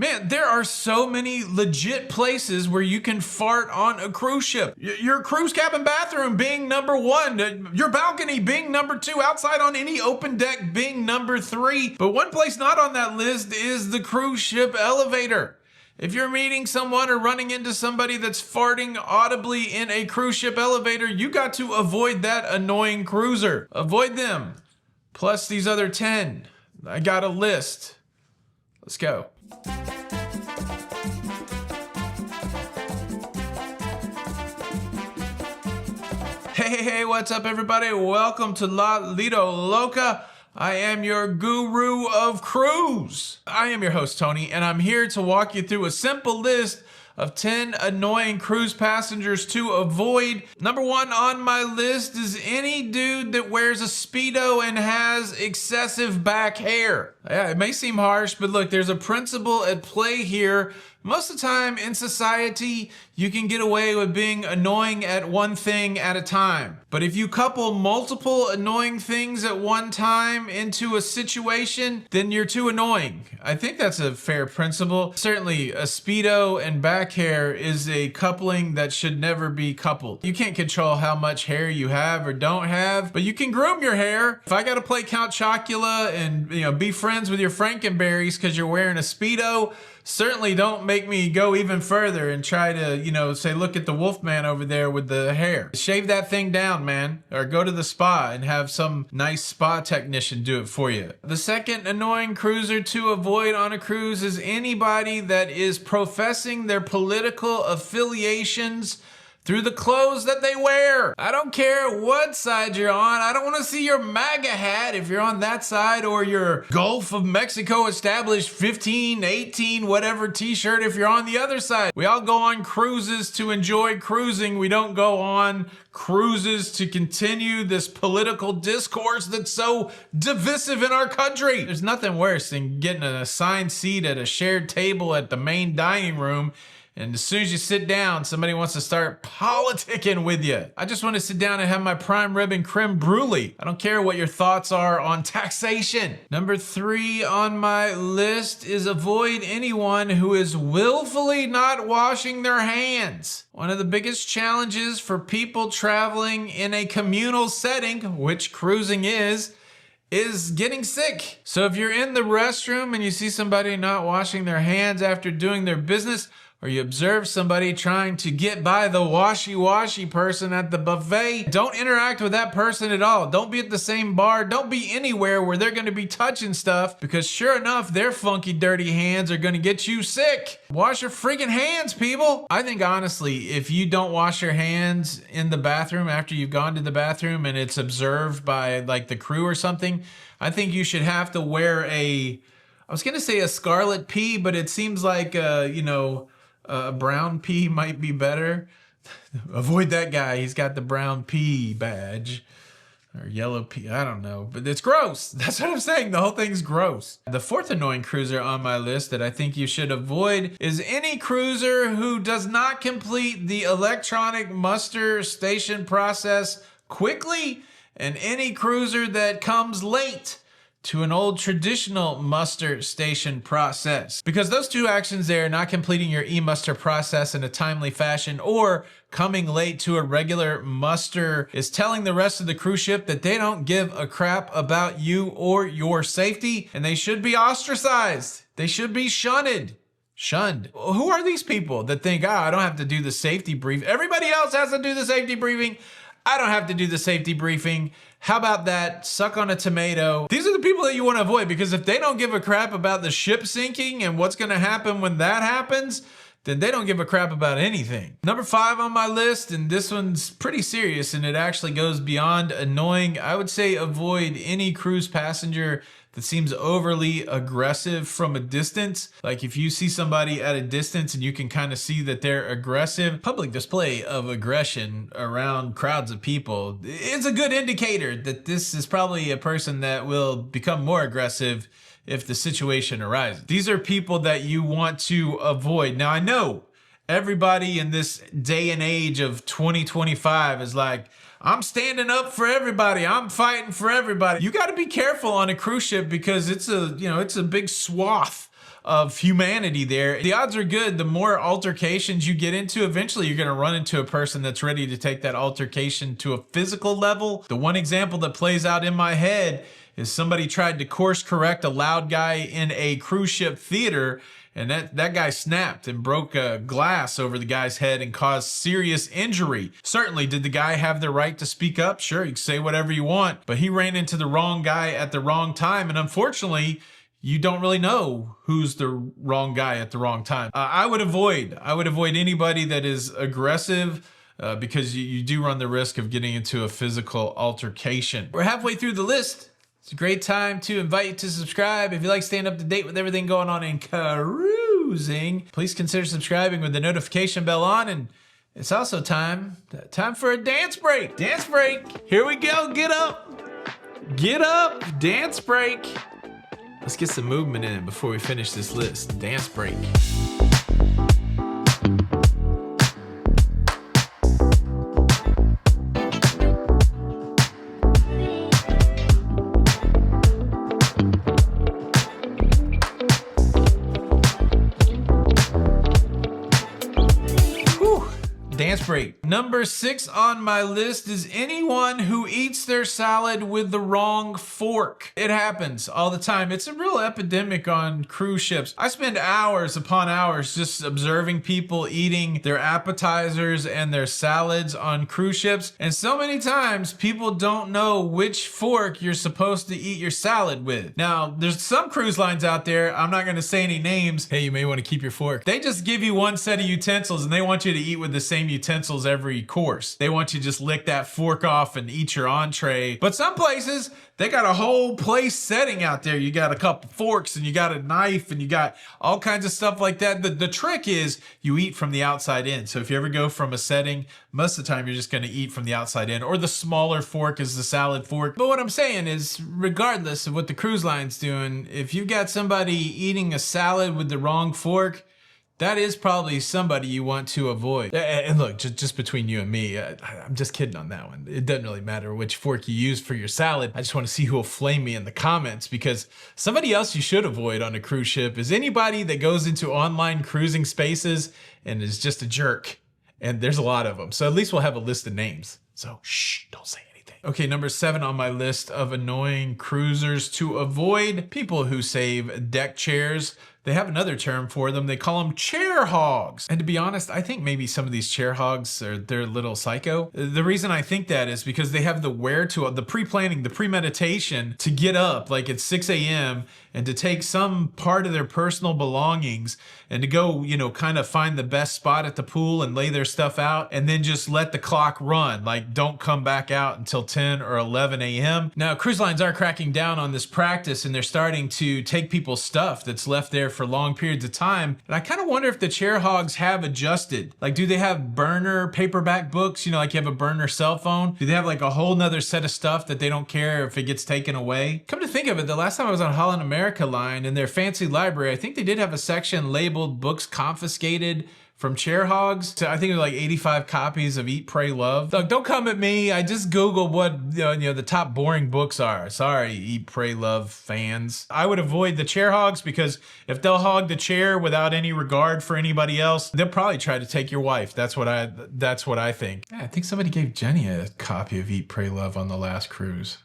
Man, there are so many legit places where you can fart on a cruise ship. Your cruise cabin bathroom being number 1, your balcony being number 2, outside on any open deck being number 3. But one place not on that list is the cruise ship elevator. If you're meeting someone or running into somebody that's farting audibly in a cruise ship elevator, you got to avoid that annoying cruiser. Avoid them. Plus these other 10. I got a list. Let's go. Hey, what's up everybody? Welcome to La Lido Loca. I am your guru of cruise. I am your host, Tony, and I'm here to walk you through a simple list of 10 annoying cruise passengers to avoid. Number 1 on my list is any dude that wears a Speedo and has excessive back hair. Yeah, it may seem harsh, but look, there's a principle at play here. Most of the time in society, you can get away with being annoying at one thing at a time. But if you couple multiple annoying things at one time into a situation, then you're too annoying. I think that's a fair principle. Certainly, a Speedo and back hair is a coupling that should never be coupled. You can't control how much hair you have or don't have, but you can groom your hair. If I gotta play Count Chocula and be friends with your Frankenberries because you're wearing a Speedo, certainly don't make me go even further and try to, say, look at the Wolfman over there with the hair. Shave that thing down, man. Or go to the spa and have some nice spa technician do it for you. The second annoying cruiser to avoid on a cruise is anybody that is professing their political affiliations through the clothes that they wear. I don't care what side you're on. I don't want to see your MAGA hat if you're on that side, or your Gulf of Mexico established 15, 18, whatever t-shirt if you're on the other side. We all go on cruises to enjoy cruising. We don't go on cruises to continue this political discourse that's so divisive in our country. There's nothing worse than getting an assigned seat at a shared table at the main dining room, and as soon as you sit down, somebody wants to start politicking with you. I just want to sit down and have my prime rib and creme brulee. I don't care what your thoughts are on taxation. Number 3 on my list is avoid anyone who is willfully not washing their hands. One of the biggest challenges for people traveling in a communal setting, which cruising is getting sick. So if you're in the restroom and you see somebody not washing their hands after doing their business, or you observe somebody trying to get by the washy-washy person at the buffet, don't interact with that person at all. Don't be at the same bar. Don't be anywhere where they're gonna be touching stuff, because sure enough, their funky, dirty hands are gonna get you sick. Wash your freaking hands, people. I think honestly, if you don't wash your hands in the bathroom after you've gone to the bathroom and it's observed by like the crew or something, I think you should have to wear I was gonna say a scarlet P, but it seems like, a brown P might be better. Avoid that guy. He's got the brown P badge. Or yellow P. I don't know. But it's gross. That's what I'm saying. The whole thing's gross. The 4th annoying cruiser on my list that I think you should avoid is any cruiser who does not complete the electronic muster station process quickly, and any cruiser that comes late to an old traditional muster station process. Because those two actions there, not completing your e-muster process in a timely fashion or coming late to a regular muster, is telling the rest of the cruise ship that they don't give a crap about you or your safety, and they should be ostracized. They should be shunned. Who are these people that think, I don't have to do the safety brief. Everybody else has to do the safety briefing. I don't have to do the safety briefing. How about that? Suck on a tomato. These are the people that you want to avoid, because if they don't give a crap about the ship sinking and what's going to happen when that happens, then they don't give a crap about anything. Number 5 on my list, and this one's pretty serious and it actually goes beyond annoying. I would say avoid any cruise passenger that seems overly aggressive from a distance. Like if you see somebody at a distance and you can kind of see that they're aggressive, public display of aggression around crowds of people is a good indicator that this is probably a person that will become more aggressive if the situation arises. These are people that you want to avoid. Now I know everybody in this day and age of 2025 is like, I'm standing up for everybody. I'm fighting for everybody. You got to be careful on a cruise ship because it's a big swath of humanity there. The odds are good. The more altercations you get into, eventually you're going to run into a person that's ready to take that altercation to a physical level. The one example that plays out in my head is somebody tried to course correct a loud guy in a cruise ship theater, and that guy snapped and broke a glass over the guy's head and caused serious injury. Certainly, did the guy have the right to speak up? Sure, you can say whatever you want, but he ran into the wrong guy at the wrong time, and unfortunately, you don't really know who's the wrong guy at the wrong time. I would avoid anybody that is aggressive because you do run the risk of getting into a physical altercation. We're halfway through the list. It's a great time to invite you to subscribe. If you like staying up to date with everything going on in cruising, please consider subscribing with the notification bell on. And it's also time for a dance break. Dance break. Here we go. Get up. Get up. Dance break. Let's get some movement in before we finish this list. Dance break. Dance break. Number 6 on my list is anyone who eats their salad with the wrong fork. It happens all the time. It's a real epidemic on cruise ships. I spend hours upon hours just observing people eating their appetizers and their salads on cruise ships. And so many times people don't know which fork you're supposed to eat your salad with. Now, there's some cruise lines out there, I'm not gonna say any names. Hey, you may wanna keep your fork. They just give you one set of utensils and they want you to eat with the same utensils every course. They want you to just lick that fork off and eat your entree. But some places, they got a whole place setting out there. You got a couple forks and you got a knife and you got all kinds of stuff like that. The trick is you eat from the outside in. So if you ever go from a setting, most of the time you're just gonna eat from the outside in, or the smaller fork is the salad fork. But what I'm saying is, regardless of what the cruise line's doing, if you've got somebody eating a salad with the wrong fork, that is probably somebody you want to avoid. And look, just between you and me, I'm just kidding on that one. It doesn't really matter which fork you use for your salad. I just want to see who will flame me in the comments, because somebody else you should avoid on a cruise ship is anybody that goes into online cruising spaces and is just a jerk. And there's a lot of them. So at least we'll have a list of names. So shh, don't say anything. Okay, number 7 on my list of annoying cruisers to avoid: people who save deck chairs. They have another term for them. They call them chair hogs. And to be honest, I think maybe some of these chair hogs they're a little psycho. The reason I think that is because they have the pre-planning, the premeditation to get up like at 6 a.m. and to take some part of their personal belongings and to go, kind of find the best spot at the pool and lay their stuff out and then just let the clock run. Like, don't come back out until 10 or 11 a.m. Now, cruise lines are cracking down on this practice and they're starting to take people's stuff that's left there for long periods of time. And I kind of wonder if the chair hogs have adjusted. Like, do they have burner paperback books? Like you have a burner cell phone? Do they have like a whole nother set of stuff that they don't care if it gets taken away? Come to think of it, the last time I was on Holland America Line, in their fancy library, I think they did have a section labeled books confiscated from chair hogs. So I think it was like 85 copies of Eat, Pray, Love. Look, don't come at me. I just Googled what the top boring books are. Sorry, Eat, Pray, Love fans. I would avoid the chair hogs, because if they'll hog the chair without any regard for anybody else, they'll probably try to take your wife. That's what I think. Yeah, I think somebody gave Jenny a copy of Eat, Pray, Love on the last cruise.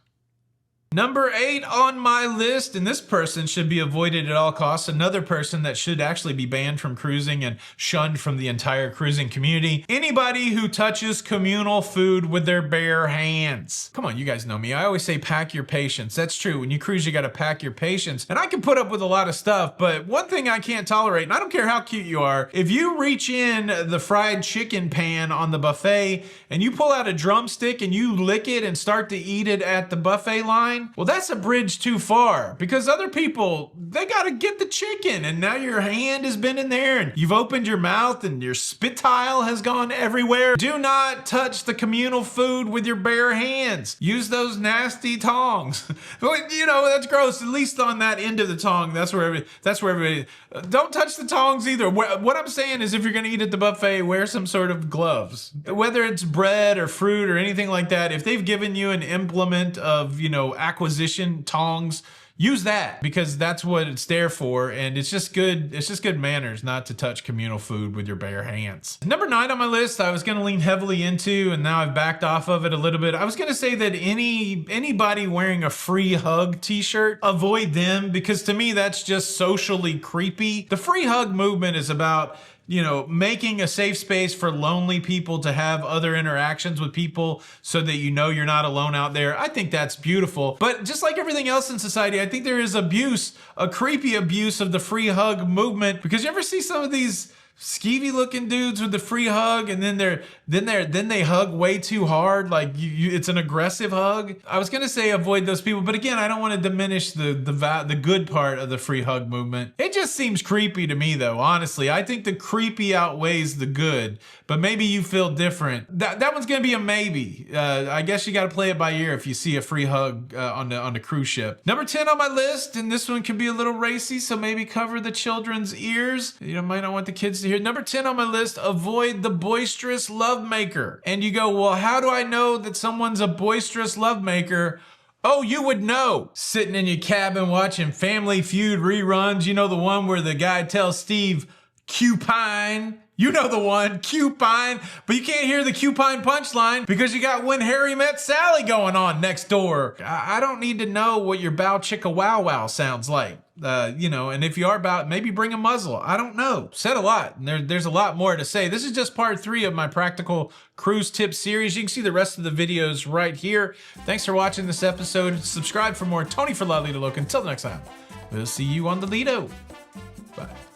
Number 8 on my list, and this person should be avoided at all costs, another person that should actually be banned from cruising and shunned from the entire cruising community: anybody who touches communal food with their bare hands. Come on, you guys know me. I always say pack your patience. That's true. When you cruise, you gotta pack your patience. And I can put up with a lot of stuff, but one thing I can't tolerate, and I don't care how cute you are, if you reach in the fried chicken pan on the buffet and you pull out a drumstick and you lick it and start to eat it at the buffet line, well, that's a bridge too far, because other people, they gotta get the chicken, and now your hand has been in there and you've opened your mouth and your spit tile has gone everywhere. Do not touch the communal food with your bare hands. Use those nasty tongs. That's gross. At least on that end of the tong, that's where everybody, don't touch the tongs either. What I'm saying is, if you're gonna eat at the buffet, wear some sort of gloves. Whether it's bread or fruit or anything like that, if they've given you an implement of, acquisition tongs, use that because that's what it's there for. And it's just good manners not to touch communal food with your bare hands. Number 9 on my list, I was going to lean heavily into, and now I've backed off of it a little bit. I was going to say that anybody wearing a free hug t-shirt, avoid them, because to me, that's just socially creepy. The free hug movement is about, you know, making a safe space for lonely people to have other interactions with people so that you know you're not alone out there. I think that's beautiful. But just like everything else in society, I think there is abuse, a creepy abuse of the free hug movement, because you ever see some of these skeevy looking dudes with the free hug, and then they hug way too hard, like it's an aggressive hug. I was gonna say avoid those people, but again, I don't want to diminish the good part of the free hug movement. It just seems creepy to me, though. Honestly, I think the creepy outweighs the good, but maybe you feel different. That one's gonna be a maybe. I guess you got to play it by ear if you see a free hug on the cruise ship. Number 10 on my list, and this one can be a little racy, so maybe cover the children's ears. You know, might not want the kids to hear. Number 10 on my list, avoid the boisterous lovemaker. And you go, well, how do I know that someone's a boisterous lovemaker? Oh, you would know. Sitting in your cabin watching Family Feud reruns. You know, the one where the guy tells Steve, cupine. You know the one, cupine, but you can't hear the cupine punchline because you got When Harry Met Sally going on next door. I don't need to know what your bow chicka wow wow sounds like. You know, and if you are about, maybe bring a muzzle. I don't know. Said a lot. And there's a lot more to say. This is just part 3 of my practical cruise tip series. You can see the rest of the videos right here. Thanks for watching this episode. Subscribe for more. Tony for La Lido Loca. Until next time, we'll see you on the Lido. Bye.